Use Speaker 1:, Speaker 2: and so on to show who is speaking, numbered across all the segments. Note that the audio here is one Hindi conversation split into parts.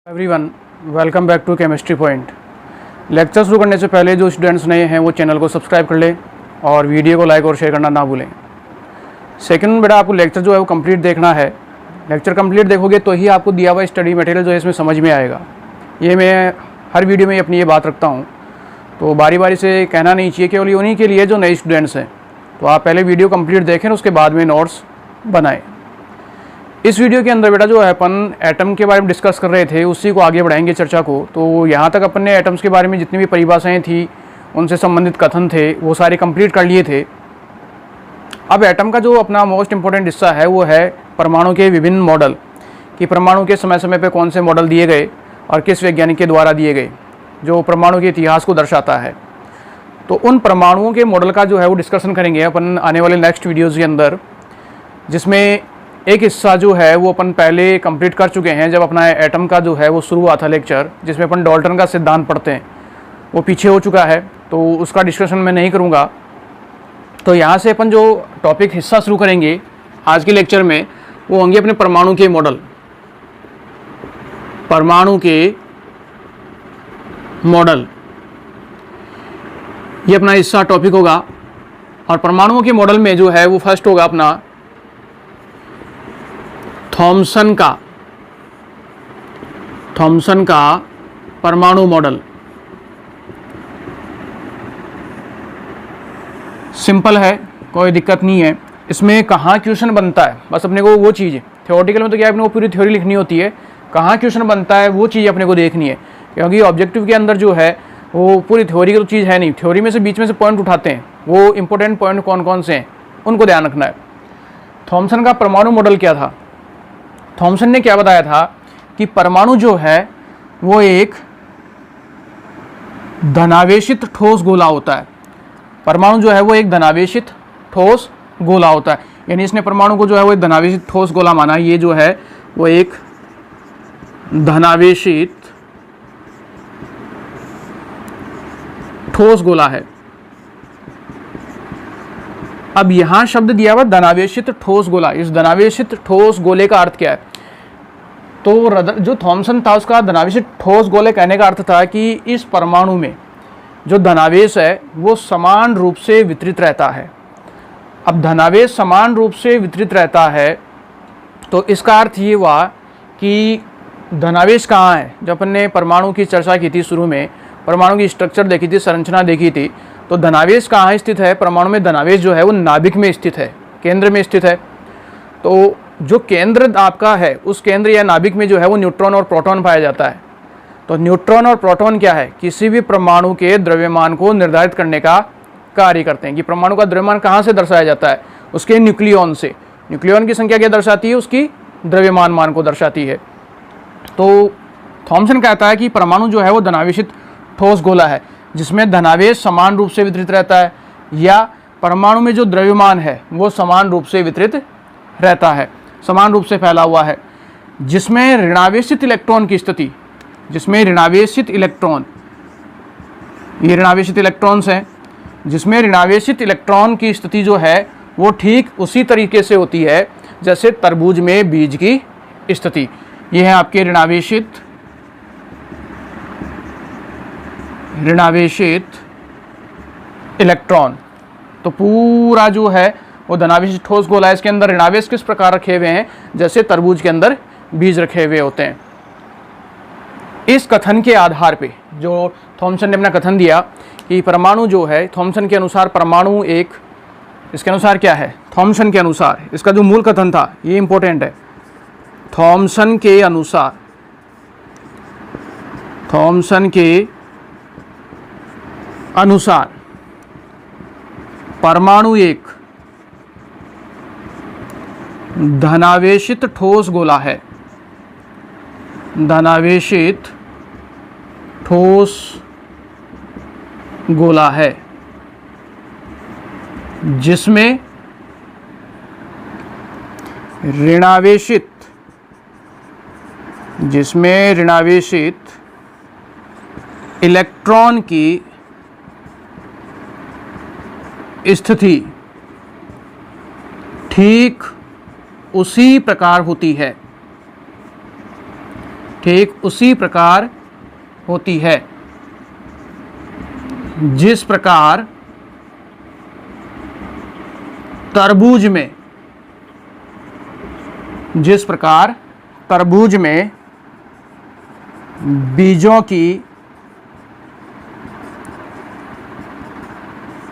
Speaker 1: Everyone, welcome back to chemistry point. Lecture शुरू करने से पहले जो स्टूडेंट्स नए हैं वो चैनल को सब्सक्राइब कर लें और वीडियो को लाइक और शेयर करना ना भूलें। सेकंड बेटा, आपको लेक्चर जो है वो कंप्लीट देखना है। लेक्चर कंप्लीट देखोगे तो ही आपको दिया हुआ स्टडी मटेरियल जो है इसमें समझ में आएगा। ये मैं हर वीडियो में अपनी ये बात रखता हूँ, तो बारी बारी से कहना नहीं चाहिए, केवल उन्हीं के लिए जो नए स्टूडेंट्स हैं। तो आप पहले वीडियो कंप्लीट देखें, उसके बाद में नोट्स बनाएं। इस वीडियो के अंदर बेटा जो है अपन एटम के बारे में डिस्कस कर रहे थे, उसी को आगे बढ़ाएंगे चर्चा को। तो यहाँ तक अपन ने एटम्स के बारे में जितनी भी परिभाषाएं थी, उनसे संबंधित कथन थे, वो सारे कंप्लीट कर लिए थे। अब एटम का जो अपना मोस्ट इम्पोर्टेंट हिस्सा है वो है परमाणु के विभिन्न मॉडल, कि परमाणु के समय समय पे कौन से मॉडल दिए गए और किस वैज्ञानिक के द्वारा दिए गए, जो परमाणु के इतिहास को दर्शाता है। तो उन परमाणुओं के मॉडल का जो है वो डिस्कशन करेंगे अपन आने वाले नेक्स्ट वीडियोज़ के अंदर, जिसमें एक हिस्सा जो है वो अपन पहले कंप्लीट कर चुके हैं। जब अपना एटम का जो है वो शुरू हुआ था लेक्चर, जिसमें अपन डाल्टन का सिद्धांत पढ़ते हैं, वो पीछे हो चुका है, तो उसका डिस्कशन मैं नहीं करूँगा। तो यहाँ से अपन जो टॉपिक हिस्सा शुरू करेंगे आज के लेक्चर में, वो होंगे अपने परमाणु के मॉडल। परमाणु के मॉडल ये अपना हिस्सा टॉपिक होगा। और परमाणुओं के मॉडल में जो है वो फर्स्ट होगा अपना थॉमसन का परमाणु मॉडल। सिंपल है, कोई दिक्कत नहीं है। इसमें कहाँ क्वेश्चन बनता है, बस अपने को वो चीज़, थ्योरेटिकल में तो क्या अपने को पूरी थ्योरी लिखनी होती है, कहाँ क्वेश्चन बनता है वो चीज़ अपने को देखनी है। क्योंकि ऑब्जेक्टिव के अंदर जो है वो पूरी थ्योरी की तो चीज़ है नहीं, थ्योरी में से बीच में से पॉइंट उठाते हैं, वो इंपॉर्टेंट पॉइंट कौन कौन से हैं उनको ध्यान रखना है। थॉमसन का परमाणु मॉडल क्या था? थॉमसन ने क्या बताया था कि परमाणु जो है वो एक धनावेशित ठोस गोला होता है। परमाणु जो है वो एक धनावेशित ठोस गोला होता है, यानी इसने परमाणु को जो है वो एक धनावेशित ठोस गोला माना। ये जो है वो एक धनावेशित ठोस गोला है। अब यहां शब्द दिया हुआ धनावेशित ठोस गोला। इस धनावेशित ठोस गोले का अर्थ क्या है? तो जो थॉमसन था उसका धनावेशित ठोस गोले कहने का अर्थ था कि इस परमाणु में जो धनावेश है वो समान रूप से वितरित रहता है। अब धनावेश समान रूप से वितरित रहता है तो इसका अर्थ ये हुआ कि धनावेश कहाँ है। जब अपन ने परमाणु की चर्चा की थी, शुरू में परमाणु की स्ट्रक्चर देखी थी, संरचना देखी थी, तो धनावेश कहाँ स्थित है? परमाणु में धनावेश जो है वो नाभिक में स्थित है, केंद्र में स्थित है। तो जो केंद्र आपका है, उस केंद्र या नाभिक में जो है वो न्यूट्रॉन और प्रोटॉन पाया जाता है। तो न्यूट्रॉन और प्रोटॉन क्या है? किसी भी परमाणु के द्रव्यमान को निर्धारित करने का कार्य करते हैं। कि परमाणु का द्रव्यमान कहाँ से दर्शाया जाता है? उसके न्यूक्लियॉन से। न्यूक्लियॉन की संख्या क्या दर्शाती है? उसकी द्रव्यमान मान को दर्शाती है। तो थॉमसन कहता है कि परमाणु जो है वो धनावेशित ठोस गोला है, जिसमें धनावेश समान रूप से वितरित रहता है, या परमाणु में जो द्रव्यमान है वो समान रूप से वितरित रहता है, समान रूप से फैला हुआ है, जिसमें ऋणावेशित इलेक्ट्रॉन की स्थिति, जिसमें ऋणावेशित इलेक्ट्रॉन, ये ऋणावेशित इलेक्ट्रॉन्स हैं, जिसमें ऋणावेशित इलेक्ट्रॉन की स्थिति जो है वो ठीक उसी तरीके से होती है जैसे तरबूज में बीज की स्थिति। ये है आपके ऋणावेशित इलेक्ट्रॉन। तो पूरा जो है वो धनावेशित ठोस गोला है। इसके अंदर ऋणावेश किस प्रकार रखे हुए हैं? जैसे तरबूज के अंदर बीज रखे हुए होते हैं। इस कथन के आधार पे जो थॉमसन ने अपना कथन दिया कि परमाणु जो है, थॉमसन के अनुसार परमाणु एक, इसके अनुसार क्या है? थॉमसन के अनुसार इसका जो मूल कथन था, ये इंपॉर्टेंट है। थॉमसन के अनुसार परमाणु एक धनावेशित ठोस गोला है। धनावेशित ठोस गोला है, जिसमें ऋणावेशित इलेक्ट्रॉन की स्थिति ठीक उसी प्रकार होती है। ठीक उसी प्रकार होती है जिस प्रकार तरबूज में बीजों की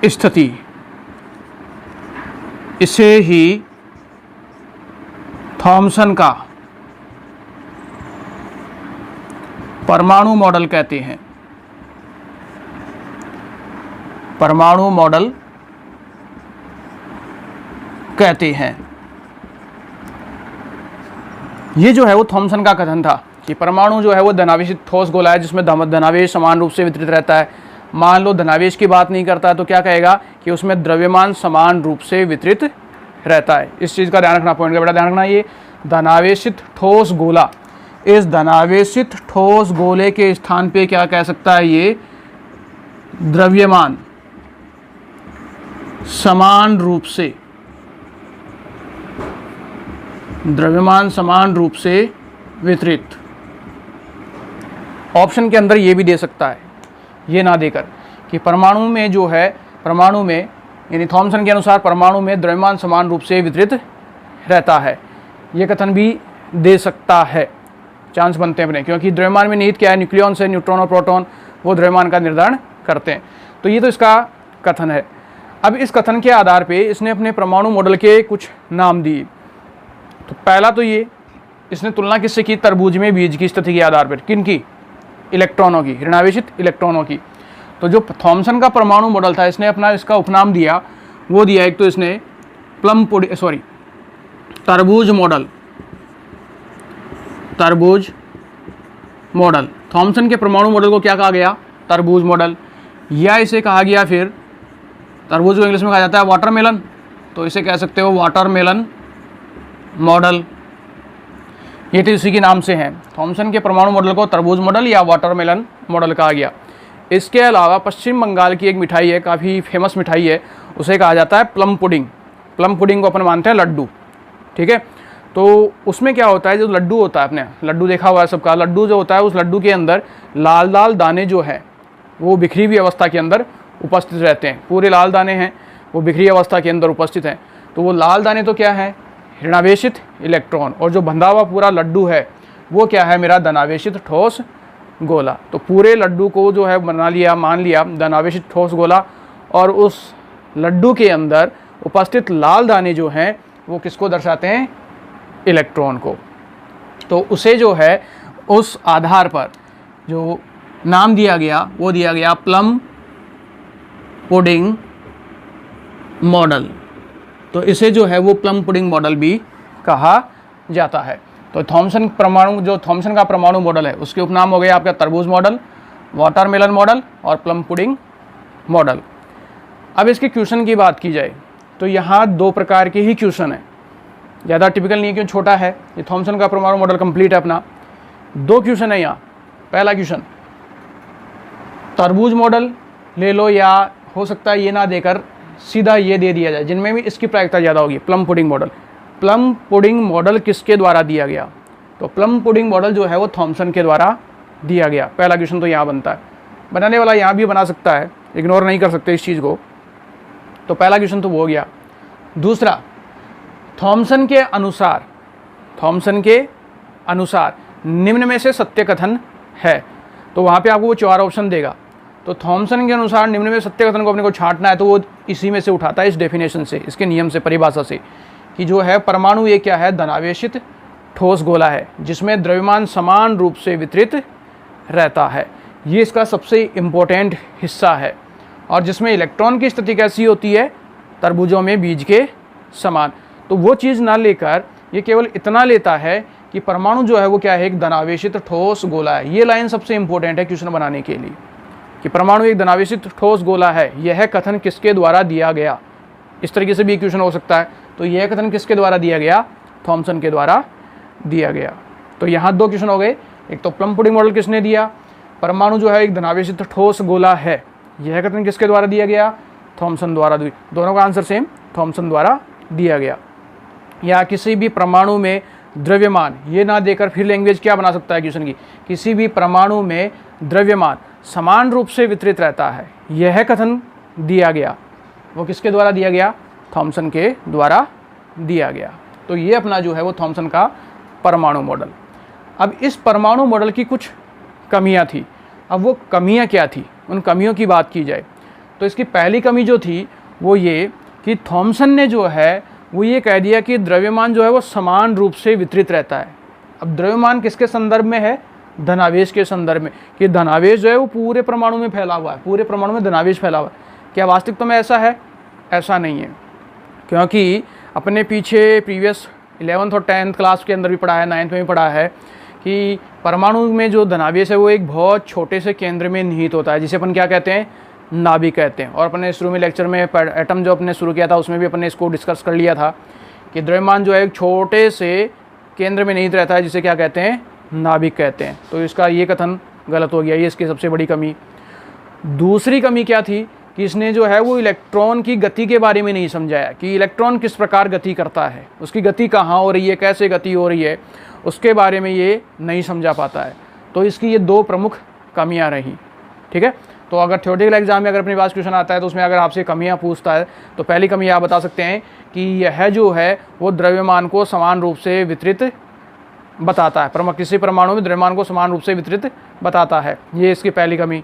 Speaker 1: स्थिति, इसे ही थॉमसन का परमाणु मॉडल कहते हैं। परमाणु मॉडल कहते हैं। ये जो है वो थॉमसन का कथन था कि परमाणु जो है वो धनावेशित ठोस गोला है जिसमें धनावेश समान रूप से वितरित रहता है। मान लो धनावेश की बात नहीं करता है तो क्या कहेगा कि उसमें द्रव्यमान समान रूप से वितरित रहता है। इस चीज़ का ध्यान रखना, पॉइंट का बड़ा ध्यान रखना। ये धनावेशित ठोस गोला, इस धनावेशित ठोस गोले के स्थान पे क्या कह सकता है, ये द्रव्यमान समान रूप से वितरित। ऑप्शन के अंदर ये भी दे सकता है, ये ना देकर कि परमाणु में जो है, परमाणु में यानी थॉमसन के अनुसार परमाणु में द्रव्यमान समान रूप से वितरित रहता है। ये कथन भी दे सकता है, चांस बनते हैं अपने, क्योंकि द्रव्यमान में निहित क्या है, न्यूक्लियन से न्यूट्रॉन और प्रोटॉन वो द्रव्यमान का निर्धारण करते हैं। तो ये तो इसका कथन है। अब इस कथन के आधार पे इसने अपने परमाणु मॉडल के कुछ नाम दिए। तो पहला तो ये, इसने तुलना किससे की, तरबूज में बीज की स्थिति के आधार पर। किन की? इलेक्ट्रॉनों की, ऋणावेशित इलेक्ट्रॉनों की। तो जो थॉमसन का परमाणु मॉडल था, इसने अपना इसका उपनाम दिया, वो दिया एक तो इसने तरबूज मॉडल। थॉमसन के परमाणु मॉडल को क्या कहा गया? तरबूज मॉडल। या इसे कहा गया फिर, तरबूज को इंग्लिश में कहा जाता है वाटरमेलन, तो इसे कह सकते हो वाटरमेलन मॉडल। ये तो इसी के नाम से हैं। थॉमसन के परमाणु मॉडल को तरबूज मॉडल या वाटरमेलन मॉडल कहा गया। इसके अलावा पश्चिम बंगाल की एक मिठाई है, काफ़ी फेमस मिठाई है, उसे कहा जाता है प्लम पुडिंग। प्लम पुडिंग को अपन मानते हैं लड्डू, ठीक है। तो उसमें क्या होता है, जो लड्डू होता है, आपने लड्डू देखा हुआ है सबका, लड्डू जो होता है उस लड्डू के अंदर लाल लाल दाने जो हैं वो बिखरी हुई अवस्था के अंदर उपस्थित रहते हैं। पूरे लाल दाने हैं वो बिखरी अवस्था के अंदर उपस्थित हैं। तो वो लाल दाने तो क्या है, ऋणावेशित इलेक्ट्रॉन, और जो बंधा हुआ पूरा लड्डू है वो क्या है, मेरा धनावेशित ठोस गोला। तो पूरे लड्डू को जो है मान लिया धनावेशित ठोस गोला, और उस लड्डू के अंदर उपस्थित लाल दाने जो हैं वो किसको दर्शाते हैं, इलेक्ट्रॉन को। तो उसे जो है उस आधार पर जो नाम दिया गया वो दिया गया प्लम पुडिंग मॉडल। तो इसे जो है वो प्लम पुडिंग मॉडल भी कहा जाता है। तो थॉमसन का परमाणु मॉडल है उसके उपनाम हो गए आपका तरबूज मॉडल, वाटरमेलन मॉडल और प्लम पुडिंग मॉडल। अब इसके क्वेश्चन की बात की जाए तो यहाँ दो प्रकार के ही क्वेश्चन है, ज़्यादा टिपिकल नहीं है क्यों छोटा है। ये थॉमसन का परमाणु मॉडल कंप्लीट है अपना। दो क्वेश्चन है यहाँ। पहला क्वेश्चन, तरबूज मॉडल ले लो, या हो सकता है ये ना देकर सीधा ये दे दिया जाए, जिनमें भी इसकी प्रायिकता ज़्यादा होगी, plum pudding model. Plum pudding model किसके द्वारा दिया गया? तो प्लम पुडिंग मॉडल जो है वो थॉमसन के द्वारा दिया गया। पहला क्वेश्चन तो यहाँ बनता है, बनाने वाला यहाँ भी बना सकता है, इग्नोर नहीं कर सकते इस चीज़ को। तो पहला क्वेश्चन तो वो हो गया। दूसरा, थॉमसन के अनुसार निम्न में से सत्य कथन है। तो वहाँ पे आपको वो 4 ऑप्शन देगा। तो थॉमसन के अनुसार निम्न में सत्य कथन को अपने को छांटना है, तो वो इसी में से उठाता है, इस डेफिनेशन से, इसके नियम से, परिभाषा से, कि जो है परमाणु ये क्या है, धनावेशित ठोस गोला है जिसमें द्रव्यमान समान रूप से वितरित रहता है। ये इसका सबसे इम्पोर्टेंट हिस्सा है। और जिसमें इलेक्ट्रॉन की स्थिति कैसी होती है, तरबूजों में बीज के समान। तो वो चीज़ ना लेकर ये केवल इतना लेता है कि परमाणु जो है वो क्या है, एक धनावेशित ठोस गोला है। ये लाइन सबसे इंपॉर्टेंट है क्वेश्चन बनाने के लिए, कि परमाणु एक धनावेशित ठोस गोला है। यह कथन किसके द्वारा दिया गया? इस तरीके से भी क्वेश्चन हो सकता है। तो यह कथन किसके द्वारा दिया गया? थॉमसन के द्वारा दिया गया। तो यहाँ 2 क्वेश्चन हो गए। एक तो प्लम पुडिंग मॉडल किसने दिया, परमाणु जो है एक धनावेशित ठोस गोला है, यह कथन किसके द्वारा दिया गया? थॉमसन द्वारा। दोनों का आंसर सेम, थॉमसन द्वारा दिया गया। या किसी भी परमाणु में द्रव्यमान, ये ना देकर फिर लैंग्वेज क्या बना सकता है क्वेश्चन की, किसी भी परमाणु में द्रव्यमान समान रूप से वितरित रहता है, यह कथन दिया गया। वो किसके द्वारा दिया गया? थॉमसन के द्वारा दिया गया। तो ये अपना जो है वो थॉमसन का परमाणु मॉडल। अब इस परमाणु मॉडल की कुछ कमियां थी। अब वो कमियां क्या थी, उन कमियों की बात की जाए तो इसकी पहली कमी जो थी वो ये कि थॉमसन ने जो है वो ये कह दिया कि द्रव्यमान जो है वो समान रूप से वितरित रहता है। अब द्रव्यमान किसके संदर्भ में है? धनावेश के संदर्भ में, कि धनावेश जो है वो पूरे परमाणु में फैला हुआ है, पूरे परमाणु में धनावेश फैला हुआ है। क्या वास्तविकता में ऐसा है? ऐसा नहीं है, क्योंकि अपने पीछे प्रीवियस 11th और 10th क्लास के अंदर भी पढ़ा है, 9th में भी पढ़ा है कि परमाणु में जो धनावेश है वो एक बहुत छोटे से केंद्र में निहित होता है, जिसे अपन क्या कहते हैं? नाभिक कहते हैं। और अपने शुरू में लेक्चर में एटम जो अपने शुरू किया था उसमें भी अपने इसको डिस्कस कर लिया था कि द्रव्यमान जो है एक छोटे से केंद्र में निहित रहता है, जिसे क्या कहते हैं? नाभिक कहते हैं। तो इसका ये कथन गलत हो गया, ये इसकी सबसे बड़ी कमी। दूसरी कमी क्या थी कि इसने जो है वो इलेक्ट्रॉन की गति के बारे में नहीं समझाया कि इलेक्ट्रॉन किस प्रकार गति करता है, उसकी गति कहाँ हो रही है, कैसे गति हो रही है, उसके बारे में ये नहीं समझा पाता है। तो इसकी ये दो प्रमुख कमियां रही। ठीक है, तो अगर थ्योरेटिकल एग्जाम में अगर अपने पास क्वेश्चन आता है तो उसमें अगर आपसे कमियां पूछता है तो पहली कमी आप बता सकते हैं कि यह जो है वो द्रव्यमान को समान रूप से वितरित बताता है, किसी परमाणु में द्रव्यमान को समान रूप से वितरित बताता है, ये इसकी पहली कमी,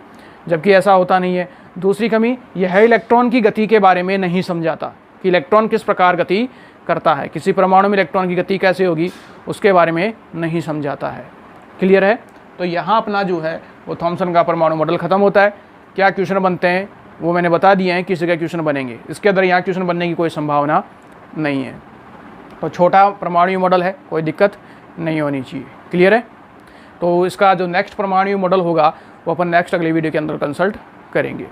Speaker 1: जबकि ऐसा होता नहीं है। दूसरी कमी, यह इलेक्ट्रॉन की गति के बारे में नहीं समझाता कि इलेक्ट्रॉन किस प्रकार गति करता है, किसी परमाणु में इलेक्ट्रॉन की गति कैसे होगी उसके बारे में नहीं समझाता है। क्लियर है? तो यहाँ अपना जो है वो थॉमसन का परमाणु मॉडल खत्म होता है। क्या क्वेश्चन बनते हैं वो मैंने बता दिए हैं, किसी का क्वेश्चन बनेंगे, इसके अंदर यहाँ क्वेश्चन बनने की कोई संभावना नहीं है। तो छोटा परमाणु मॉडल है, कोई दिक्कत नहीं होनी चाहिए। क्लियर है? तो इसका जो नेक्स्ट परमाणु मॉडल होगा वो अपन नेक्स्ट अगले वीडियो के अंदर कंसल्ट करेंगे।